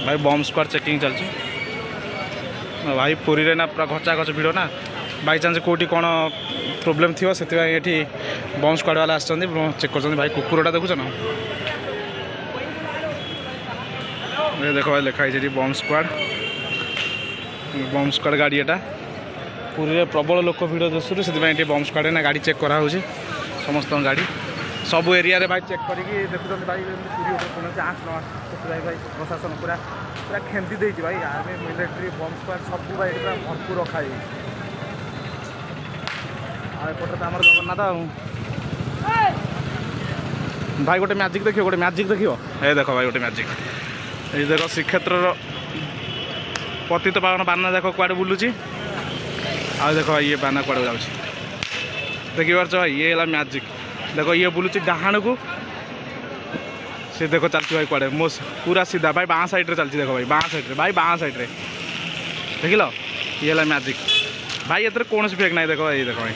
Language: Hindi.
भाई बम स्क्वाड चेकिंग चलती भाई पुरी रे ना पूरा घचा घच भिड़ ना बाई चान्स कौटी कौन प्रोब्लेम थी से ये बम स्क्वाड वाला आसछन्ति चेक कर भाई कुकुरटा देखुच ना ये देख भाई लिखाई बम स्क्वाड गाड़ी एटा पुरी रे प्रबल लोक भिड़ दृश्य से बम स्क्वाड ना गाड़ी चेक करा समस्त गाड़ी सब एरिया भाई चेक करके देखुं भाई पुरी कौन चान्स न आस भाई प्रशासन पूरा पूरा खेंदी देती भाई आर्मी मिलिट्री बम स्क्वाड सब भाई पूरा भरपूर रखा एपटे आम जगन्नाथ भाई गोटे मैजिक देखियो गोटे मैजिक देखियो ए देख भाई गोटे मैजिक ये देख श्रीक्षेत्र पतित पावन बाना देख कुआडे बुलूची आ देख भाई ये बाना कुआडे जाऊँ देखी पार्छ भाई ये है मैजिक देखो ये बुलूची डाहाण को से देखो चलती भाई कुआडे मो पूरा सीधा भाई बाँ साइड रे चलती देखो भाई बाँ साइड रे भाई बाँ साइड रे देख लो ये है मैजिक भाई एतर कौन फेक ना देखो भाई देखो भाई